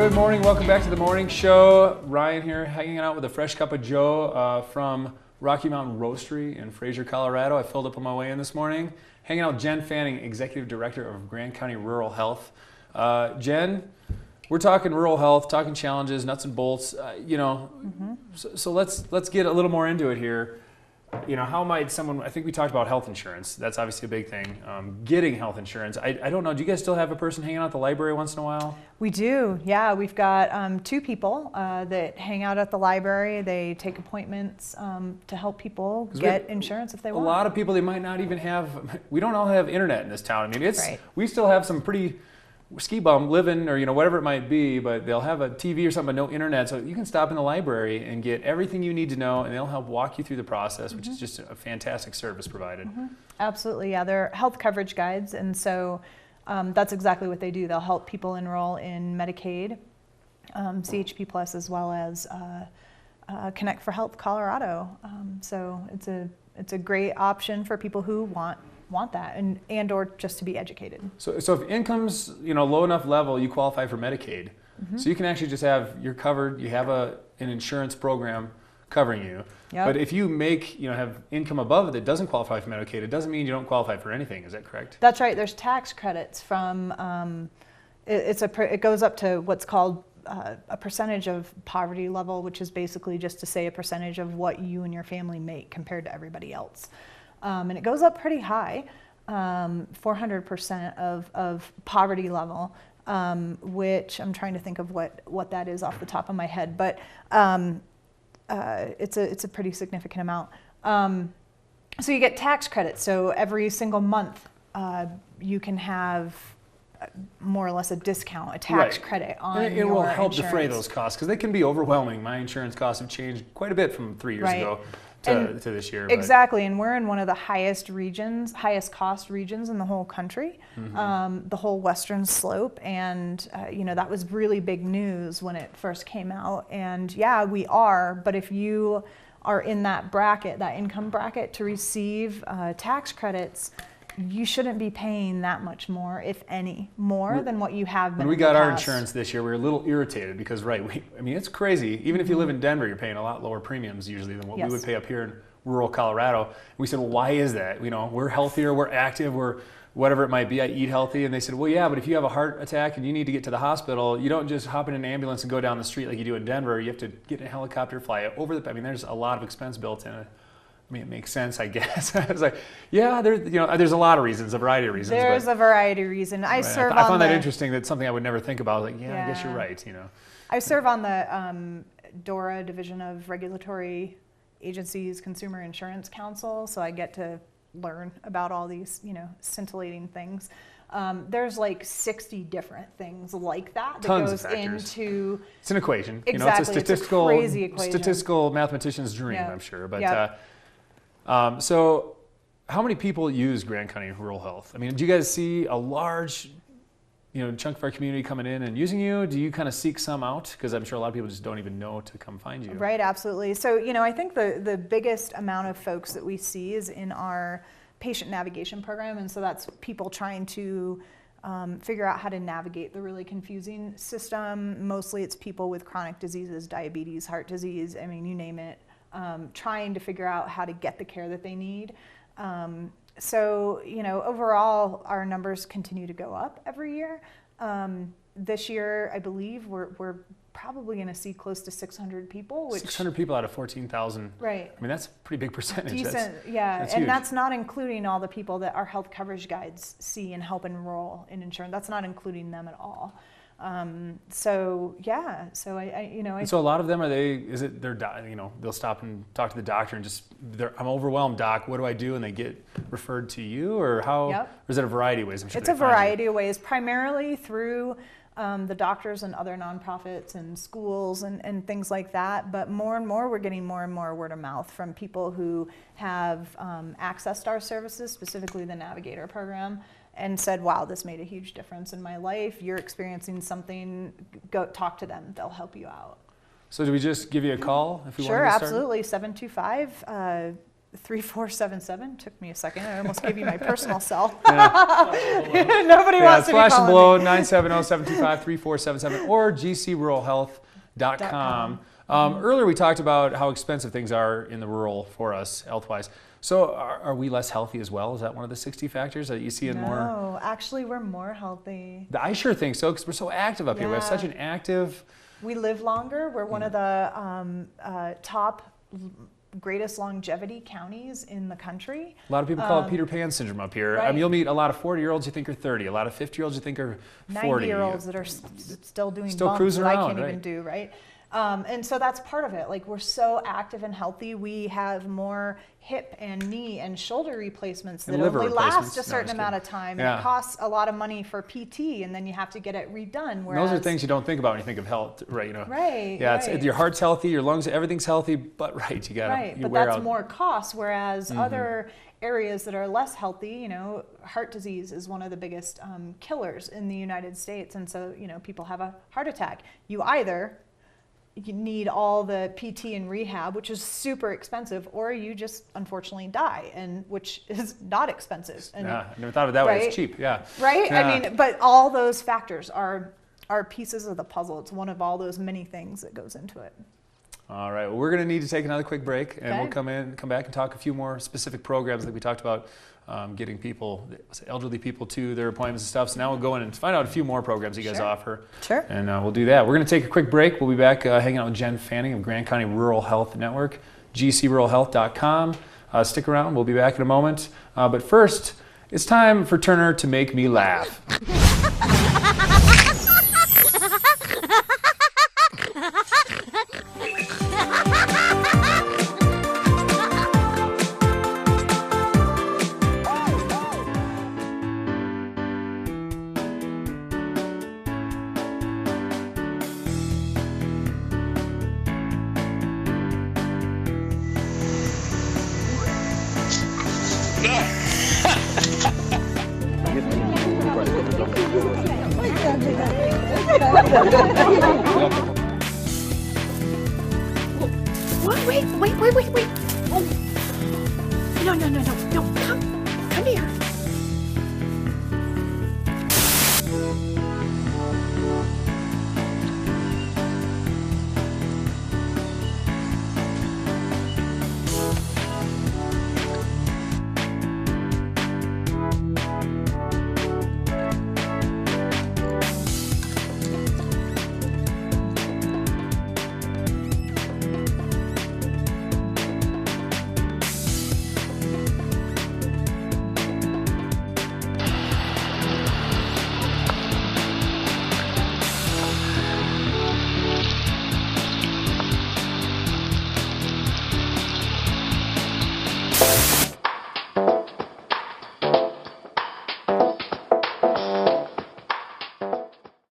Good morning. Welcome back to the morning show. Ryan here, hanging out with a fresh cup of Joe from Rocky Mountain Roastery in Fraser, Colorado. I filled up on my way in this morning. Hanging out with Jen Fanning, Executive Director of Grand County Rural Health. Jen, we're talking rural health, talking challenges, nuts and bolts. So let's get a little more into it here. How might someone, I think we talked about health insurance. That's obviously a big thing. Getting health insurance. I don't know, do you guys still have a person hanging out at the library once in a while? We do, yeah. We've got two people that hang out at the library. They take appointments to help people get insurance if they want. A lot of people, they might not even have, we don't all have internet in this town. I mean, Right. We still have some pretty ski bum living or whatever it might be, but they'll have a TV or something but no internet, so you can stop in the library and get everything you need to know, and they'll help walk you through the process, which is just a fantastic service provided. Absolutely, yeah. They're health coverage guides, and so that's exactly what they do. They'll help people enroll in Medicaid, CHP Plus, as well as Connect for Health Colorado. So it's a great option for people who want that and or just to be educated. So if income's low enough level, you qualify for Medicaid. So you can actually just you're covered. You have an insurance program covering you. Yep. But if you have income above it that doesn't qualify for Medicaid, it doesn't mean you don't qualify for anything. Is that correct? That's right. There's tax credits from it goes up to what's called a percentage of poverty level, which is basically just to say a percentage of what you and your family make compared to everybody else. And it goes up pretty high, 400% of poverty level, which I'm trying to think of what that is off the top of my head, but it's a pretty significant amount. So you get tax credits. So every single month you can have more or less a discount, a tax credit on your insurance. It will help insurance. defray those costs because they can be overwhelming. My insurance costs have changed quite a bit from 3 years ago. To this year. Exactly, and we're in one of the highest cost regions in the whole country, the whole western slope, and that was really big news when it first came out. And yeah, we are, but if you are in that bracket, that income bracket, to receive tax credits, you shouldn't be paying that much more, if any, more than what you have been. When we got our insurance this year, we were a little irritated because, it's crazy. Even if you live in Denver, you're paying a lot lower premiums usually than what we would pay up here in rural Colorado. We said, well, why is that? We're healthier, we're active, we're whatever it might be. I eat healthy. And they said, well, yeah, but if you have a heart attack and you need to get to the hospital, you don't just hop in an ambulance and go down the street like you do in Denver. You have to get in a helicopter, fly over there's a lot of expense built in it. It makes sense, I guess. I was like, yeah, there's a lot of reasons, a variety of reasons. There's a variety of reasons. I found that interesting. That's something I would never think about. I was like, I guess you're right. I serve on the DORA, Division of Regulatory Agencies Consumer Insurance Council, so I get to learn about all these, scintillating things. There's like 60 different things like that Tons goes of factors. into. It's an equation. Exactly. It's a crazy equation. Statistical mathematician's dream, Yeah. I'm sure. But Yep. so, how many people use Grand County Rural Health? I mean, do you guys see a large, chunk of our community coming in and using you? Do you kind of seek some out? Because I'm sure a lot of people just don't even know to come find you. Right, absolutely. So, I think the biggest amount of folks that we see is in our patient navigation program, and so that's people trying to figure out how to navigate the really confusing system. Mostly it's people with chronic diseases, diabetes, heart disease, you name it. Trying to figure out how to get the care that they need. So, overall, our numbers continue to go up every year. This year, I believe we're probably going to see close to 600 people. 600 people out of 14,000. Right. That's a pretty big percentage. Decent, that's and huge. that's not including all the people that our health coverage guides see and help enroll in insurance. That's not including them at all. So a lot of them they'll stop and talk to the doctor and just I'm overwhelmed, doc, what do I do? And they get referred to you, or how? Yep. Or is it a variety of ways? I'm sure it's a variety of ways, primarily through the doctors and other nonprofits and schools and things like that. But more and more, we're getting more and more word of mouth from people who have accessed our services, specifically the Navigator program, and said, wow, this made a huge difference in my life. You're experiencing something, go talk to them. They'll help you out. So do we just give you a call if you Sure, want to get absolutely. 725 3477. Took me a second. I almost gave you my personal cell. Yeah. Nobody wants to be flash and calling below me. 970-725-3477 or gcruralhealth.com. Earlier we talked about how expensive things are in the rural for us health-wise. So are we less healthy as well? Is that one of the 60 factors that you see in more? No, actually we're more healthy. I sure think so, because we're so active up here. We have such an active... We live longer. We're one of the top greatest longevity counties in the country. A lot of people call it Peter Pan syndrome up here. Right. I mean, you'll meet a lot of 40-year-olds you think are 30, a lot of 50-year-olds you think are 40. 90-year-olds that are still doing Still bumps cruising that around, I can't even do, right? And so that's part of it. Like, we're so active and healthy. We have more hip and knee and shoulder replacements that liver only replacements. last a certain amount of time. Yeah. And it costs a lot of money for PT, and then you have to get it redone. Those are things you don't think about when you think of health, right? You know. Right. Yeah, right. your heart's healthy, your lungs, everything's healthy, but you gotta. Right, You but wear that's out. more cost. Whereas other areas that are less healthy, you know, heart disease is one of the biggest killers in the United States, and so people have a heart attack. You need all the PT and rehab, which is super expensive, or you just unfortunately die, and which is not expensive. And, Yeah, I never thought of it that way. right? It's cheap. Yeah. Right? Yeah. I mean, but all those factors are pieces of the puzzle. It's one of all those many things that goes into it. All right. Well, we're going to need to take another quick break, and we'll Okay. come back and talk a few more specific programs that we talked about, getting people, elderly people to their appointments and stuff. So now we'll go in and find out a few more programs you guys Sure. offer. Sure. And we'll do that. We're going to take a quick break. We'll be back hanging out with Jen Fanning of Grand County Rural Health Network, gcruralhealth.com. Stick around. We'll be back in a moment. But first, it's time for Turner to make me laugh. Wait. Oh. No. Come here.